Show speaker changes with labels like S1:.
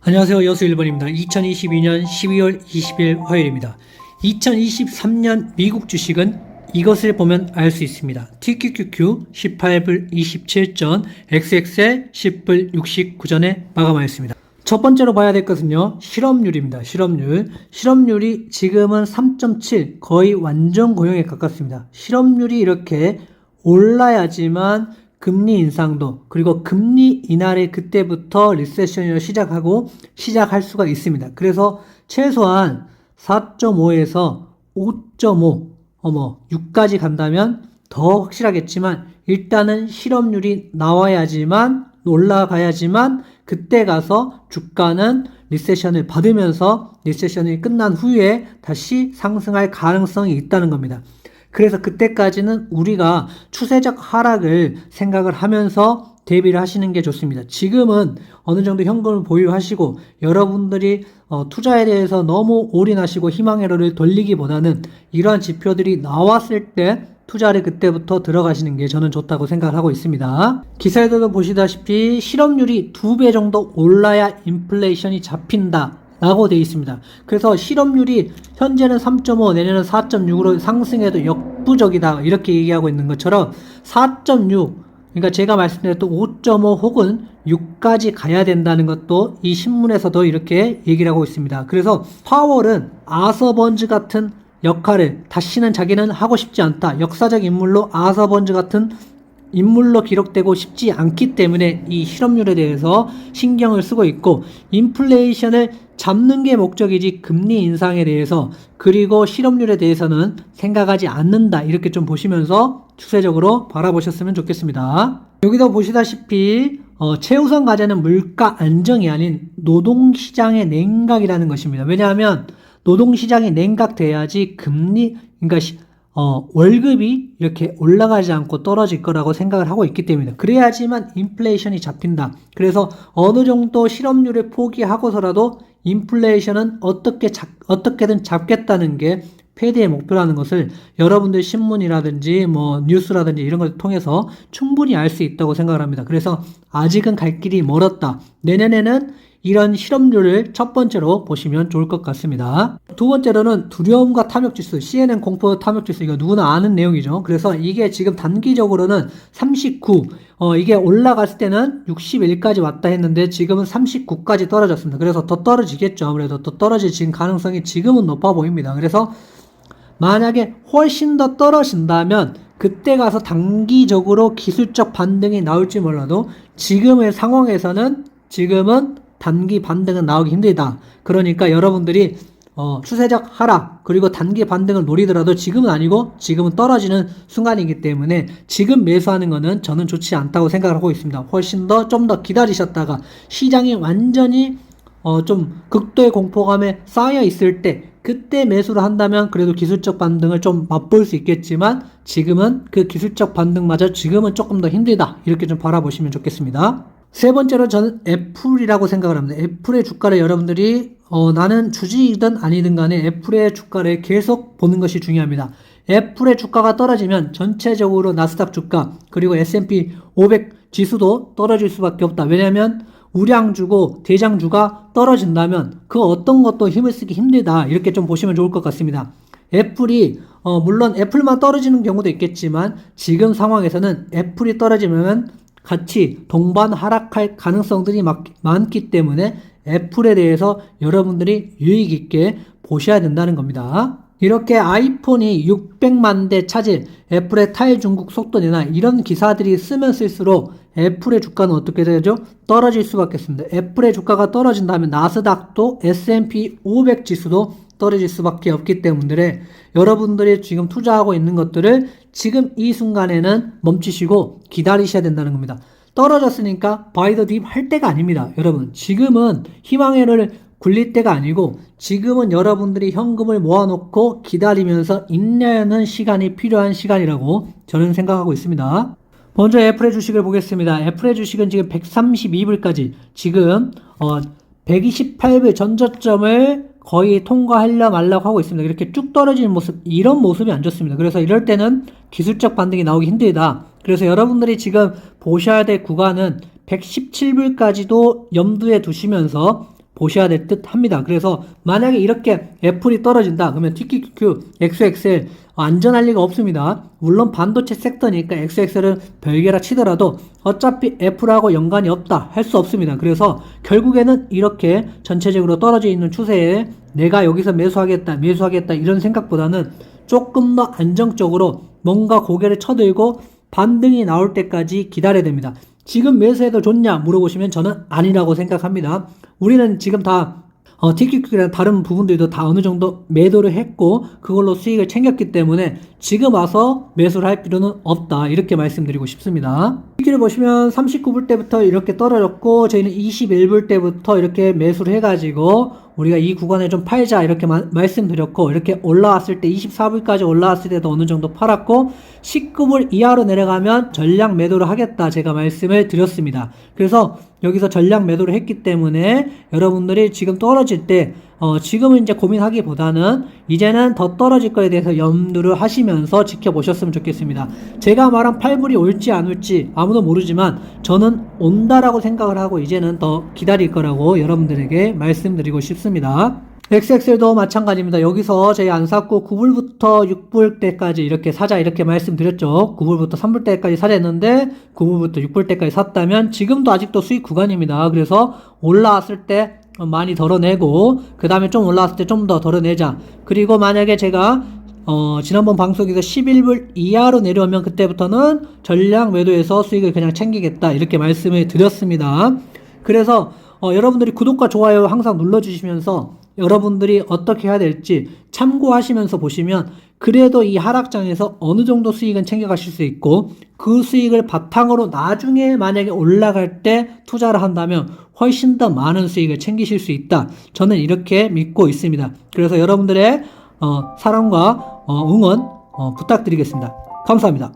S1: 안녕하세요. 여수 1번입니다. 2022년 12월 20일 화요일입니다. 2023년 미국 주식은 이것을 보면 알 수 있습니다. TQQQ 18불 27전, XXL 10불 69전에 마감하였습니다. 첫 번째로 봐야 될 것은요, 실업률입니다. 실업률이 지금은 3.7, 거의 완전 고용에 가깝습니다. 실업률이 이렇게 올라야지만 금리 인상도, 그리고 금리 인하를 그때부터 리세션을 시작할 수가 있습니다. 그래서 최소한 4.5에서 5.5, 6까지 간다면 더 확실하겠지만, 일단은 실업률이 나와야지만, 올라가야지만, 그때 가서 주가는 리세션을 받으면서 리세션이 끝난 후에 다시 상승할 가능성이 있다는 겁니다. 그래서 그때까지는 우리가 추세적 하락을 생각을 하면서 대비를 하시는 게 좋습니다. 지금은 어느 정도 현금을 보유하시고 여러분들이 투자에 대해서 너무 올인하시고 희망회로를 돌리기보다는 이러한 지표들이 나왔을 때 투자를 그때부터 들어가시는 게 저는 좋다고 생각을 하고 있습니다. 기사에도 보시다시피 실업률이 2배 정도 올라야 인플레이션이 잡힌다 라고 되어 있습니다. 그래서 실업률이 현재는 3.5, 내년은 4.6으로 상승해도 역부족이다 이렇게 얘기하고 있는 것처럼 4.6, 그러니까 제가 말씀드렸던 5.5 혹은 6까지 가야 된다는 것도 이 신문에서도 이렇게 얘기를 하고 있습니다. 그래서 파월은 아서 번즈 같은 역할을 다시는 자기는 하고 싶지 않다. 역사적 인물로 아서 번즈 같은 인물로 기록되고 싶지 않기 때문에 이 실업률에 대해서 신경을 쓰고 있고, 인플레이션을 잡는 게 목적이지 금리 인상에 대해서, 그리고 실업률에 대해서는 생각하지 않는다 이렇게 좀 보시면서 추세적으로 바라보셨으면 좋겠습니다. 여기도 보시다시피 최우선 과제는 물가 안정이 아닌 노동시장의 냉각이라는 것입니다. 왜냐하면 노동시장이 냉각돼야지 그러니까 월급이 이렇게 올라가지 않고 떨어질 거라고 생각을 하고 있기 때문입니다. 그래야지만 인플레이션이 잡힌다. 그래서 어느 정도 실업률을 포기하고서라도 인플레이션은 어떻게든 잡겠다는 게 패드의 목표라는 것을 여러분들 신문이라든지 뉴스라든지 이런 걸 통해서 충분히 알 수 있다고 생각을 합니다. 그래서 아직은 갈 길이 멀었다. 내년에는 이런 실업률을 첫 번째로 보시면 좋을 것 같습니다. 두 번째로는 두려움과 탐욕지수, CNN 공포 탐욕지수, 이거 누구나 아는 내용이죠. 그래서 이게 지금 단기적으로는 39, 이게 올라갔을 때는 61까지 왔다 했는데 지금은 39까지 떨어졌습니다. 그래서 더 떨어지겠죠. 아무래도 더 떨어질 지금 가능성이 지금은 높아 보입니다. 그래서 만약에 훨씬 더 떨어진다면 그때 가서 단기적으로 기술적 반등이 나올지 몰라도 지금의 상황에서는 지금은 단기 반등은 나오기 힘들다. 그러니까 여러분들이 추세적 하락 그리고 단기 반등을 노리더라도 지금은 아니고 지금은 떨어지는 순간이기 때문에 지금 매수하는 거는 저는 좋지 않다고 생각을 하고 있습니다. 훨씬 더 좀 더 기다리셨다가 시장이 완전히 좀 극도의 공포감에 쌓여 있을 때 그때 매수를 한다면 그래도 기술적 반등을 좀 맛볼 수 있겠지만 지금은 그 기술적 반등마저 지금은 조금 더 힘들다. 이렇게 좀 바라보시면 좋겠습니다. 세 번째로 저는 애플이라고 생각을 합니다. 애플의 주가를 여러분들이 나는 주식이든 아니든 간에 애플의 주가를 계속 보는 것이 중요합니다. 애플의 주가가 떨어지면 전체적으로 나스닥 주가 그리고 S&P 500 지수도 떨어질 수밖에 없다. 왜냐하면 우량주고 대장주가 떨어진다면 그 어떤 것도 힘을 쓰기 힘들다. 이렇게 좀 보시면 좋을 것 같습니다. 애플이 물론 애플만 떨어지는 경우도 있겠지만 지금 상황에서는 애플이 떨어지면 같이 동반 하락할 가능성들이 많기 때문에 애플에 대해서 여러분들이 유익 있게 보셔야 된다는 겁니다. 이렇게 아이폰이 600만 대 차질, 애플의 탈중국 속도내나 이런 기사들이 쓰면 쓸수록 애플의 주가는 어떻게 되죠? 떨어질 수밖에 없습니다. 애플의 주가가 떨어진다면 나스닥도 S&P 500 지수도 떨어질 수밖에 없기 때문에 여러분들이 지금 투자하고 있는 것들을 지금 이 순간에는 멈추시고 기다리셔야 된다는 겁니다. 떨어졌으니까 바이 더 딥 할 때가 아닙니다. 여러분 지금은 희망회로를 굴릴 때가 아니고 지금은 여러분들이 현금을 모아놓고 기다리면서 인내하는 시간이 필요한 시간이라고 저는 생각하고 있습니다. 먼저 애플의 주식을 보겠습니다. 애플의 주식은 지금 132불까지 지금 128불 전저점을 거의 통과하려 말라고 하고 있습니다. 이렇게 쭉 떨어지는 모습, 이런 모습이 안 좋습니다. 그래서 이럴 때는 기술적 반등이 나오기 힘들다. 그래서 여러분들이 지금 보셔야 될 구간은 117불까지도 염두에 두시면서 보셔야 될 듯 합니다. 그래서 만약에 이렇게 애플이 떨어진다 그러면 TQQQ, XXL 안전할 리가 없습니다. 물론 반도체 섹터니까 XXL은 별개라 치더라도 어차피 애플하고 연관이 없다 할 수 없습니다. 그래서 결국에는 이렇게 전체적으로 떨어져 있는 추세에 내가 여기서 매수하겠다 이런 생각보다는 조금 더 안정적으로 뭔가 고개를 쳐들고 반등이 나올 때까지 기다려야 됩니다. 지금 매수해도 좋냐 물어보시면 저는 아니라고 생각합니다. 우리는 지금 다 TQQ랑 다른 부분들도 다 어느 정도 매도를 했고 그걸로 수익을 챙겼기 때문에 지금 와서 매수를 할 필요는 없다 이렇게 말씀드리고 싶습니다. TQ를 보시면 39불 때부터 이렇게 떨어졌고 저희는 21불 때부터 이렇게 매수를 해가지고 우리가 이 구간에 좀 팔자 이렇게 말씀드렸고 이렇게 올라왔을 때 24불까지 올라왔을 때도 어느 정도 팔았고 19불 이하로 내려가면 전량 매도를 하겠다 제가 말씀을 드렸습니다. 그래서 여기서 전량 매도를 했기 때문에 여러분들이 지금 떨어질 때 지금은 이제 고민하기보다는 이제는 더 떨어질 거에 대해서 염두를 하시면서 지켜보셨으면 좋겠습니다. 제가 말한 8불이 올지 안 올지 아무도 모르지만 저는 온다라고 생각을 하고 이제는 더 기다릴 거라고 여러분들에게 말씀드리고 싶습니다. XXL도 마찬가지입니다. 여기서 저희 안 샀고 9불부터 6불 때까지 이렇게 사자 이렇게 말씀드렸죠. 9불부터 3불 때까지 사자 했는데 9불부터 6불 때까지 샀다면 지금도 아직도 수익 구간입니다. 그래서 올라왔을 때 많이 덜어내고 그 다음에 좀 올라왔을 때 좀 더 덜어내자. 그리고 만약에 제가 지난번 방송에서 11불 이하로 내려오면 그때부터는 전량 매도해서 수익을 그냥 챙기겠다 이렇게 말씀을 드렸습니다. 그래서 여러분들이 구독과 좋아요 항상 눌러주시면서 여러분들이 어떻게 해야 될지 참고하시면서 보시면 그래도 이 하락장에서 어느 정도 수익은 챙겨가실 수 있고 그 수익을 바탕으로 나중에 만약에 올라갈 때 투자를 한다면 훨씬 더 많은 수익을 챙기실 수 있다. 저는 이렇게 믿고 있습니다. 그래서 여러분들의 사랑과 응원 부탁드리겠습니다. 감사합니다.